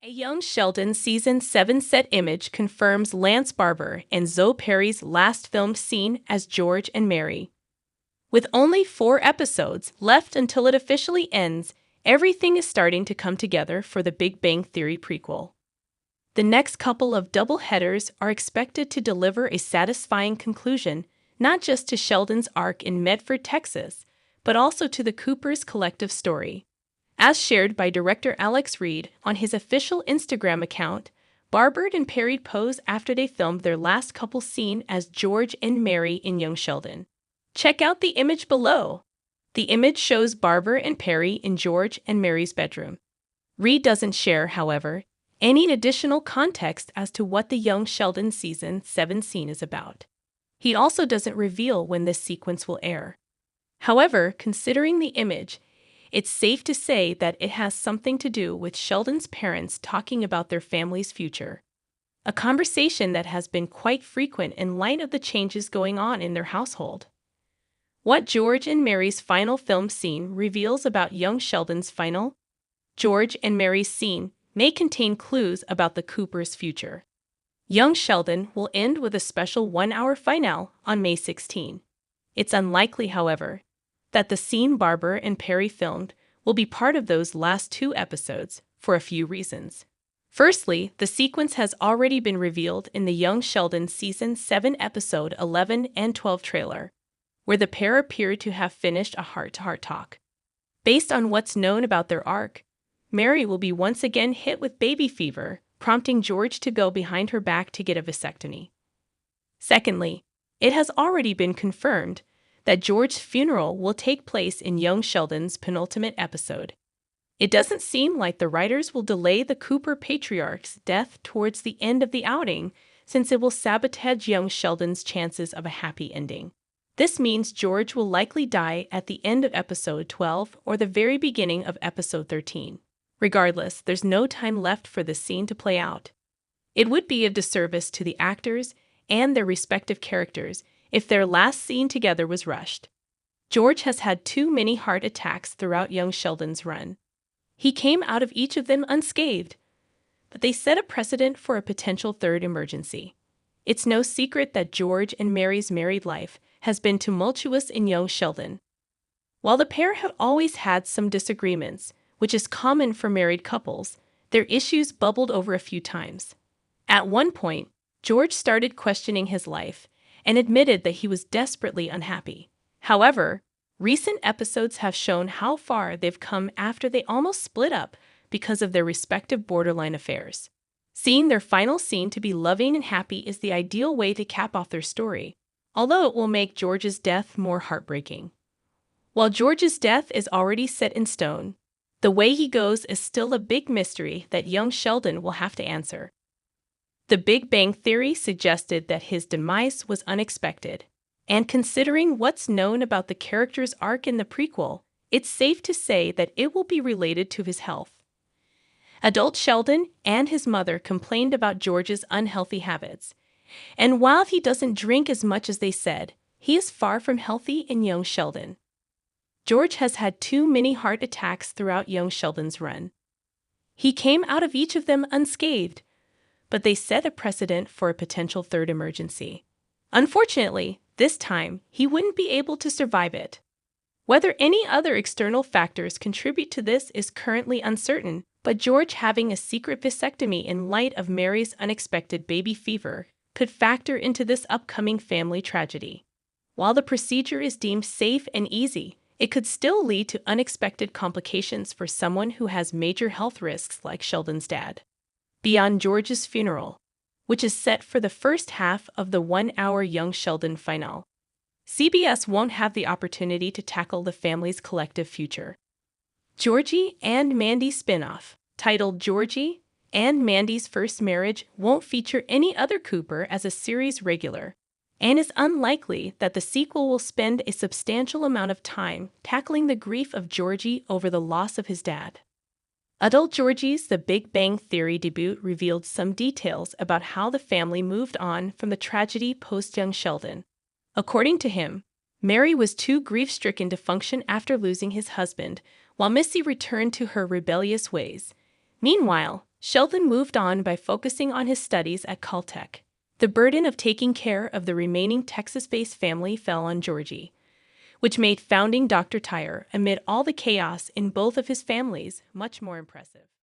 A Young Sheldon Season 7 set image confirms Lance Barber and Zoe Perry's last filmed scene as George and Mary. With only 4 episodes left until it officially ends, everything is starting to come together for the Big Bang Theory prequel. The next couple of double headers are expected to deliver a satisfying conclusion, not just to Sheldon's arc in Medford, Texas, but also to the Coopers' collective story. As shared by director Alex Reed on his official Instagram account, Barber and Perry pose after they filmed their last couple scene as George and Mary in Young Sheldon. Check out the image below. The image shows Barber and Perry in George and Mary's bedroom. Reed doesn't share, however, any additional context as to what the Young Sheldon Season 7 scene is about. He also doesn't reveal when this sequence will air. However, considering the image, it's safe to say that it has something to do with Sheldon's parents talking about their family's future, a conversation that has been quite frequent in light of the changes going on in their household. What George and Mary's final film scene reveals about Young Sheldon's final George and Mary's scene may contain clues about the Coopers' future. Young Sheldon will end with a special 1-hour finale on May 16. It's unlikely, however, that the scene Barber and Perry filmed will be part of those last 2 episodes for a few reasons. Firstly, the sequence has already been revealed in the Young Sheldon Season 7 episode 11 and 12 trailer, where the pair appeared to have finished a heart-to-heart talk. Based on what's known about their arc, Mary will be once again hit with baby fever, prompting George to go behind her back to get a vasectomy. Secondly, it has already been confirmed that George's funeral will take place in Young Sheldon's penultimate episode. It doesn't seem like the writers will delay the Cooper patriarch's death towards the end of the outing, since it will sabotage Young Sheldon's chances of a happy ending. This means George will likely die at the end of episode 12 or the very beginning of episode 13. Regardless, there's no time left for this scene to play out. It would be a disservice to the actors and their respective characters if their last scene together was rushed. George has had too many heart attacks throughout Young Sheldon's run. He came out of each of them unscathed, but they set a precedent for a potential third emergency. It's no secret that George and Mary's married life has been tumultuous in Young Sheldon. While the pair had always had some disagreements, which is common for married couples, their issues bubbled over a few times. At one point, George started questioning his life and admitted that he was desperately unhappy. However, recent episodes have shown how far they've come after they almost split up because of their respective borderline affairs. Seeing their final scene to be loving and happy is the ideal way to cap off their story, although it will make George's death more heartbreaking. While George's death is already set in stone, the way he goes is still a big mystery that Young Sheldon will have to answer. The Big Bang Theory suggested that his demise was unexpected, and considering what's known about the character's arc in the prequel, it's safe to say that it will be related to his health. Adult Sheldon and his mother complained about George's unhealthy habits, and while he doesn't drink as much as they said, he is far from healthy in Young Sheldon. George has had too many heart attacks throughout Young Sheldon's run. He came out of each of them unscathed, but they set a precedent for a potential third emergency. Unfortunately, this time, he wouldn't be able to survive it. Whether any other external factors contribute to this is currently uncertain, but George having a secret vasectomy in light of Mary's unexpected baby fever could factor into this upcoming family tragedy. While the procedure is deemed safe and easy, it could still lead to unexpected complications for someone who has major health risks like Sheldon's dad. Beyond George's funeral, which is set for the first half of the 1-hour Young Sheldon finale, CBS won't have the opportunity to tackle the family's collective future. Georgie and Mandy spinoff, titled Georgie and Mandy's First Marriage, won't feature any other Cooper as a series regular, and it's unlikely that the sequel will spend a substantial amount of time tackling the grief of Georgie over the loss of his dad. Adult Georgie's The Big Bang Theory debut revealed some details about how the family moved on from the tragedy post-Young Sheldon. According to him, Mary was too grief-stricken to function after losing his husband, while Missy returned to her rebellious ways. Meanwhile, Sheldon moved on by focusing on his studies at Caltech. The burden of taking care of the remaining Texas-based family fell on Georgie, which made founding Dr. Tyre, amid all the chaos in both of his families, much more impressive.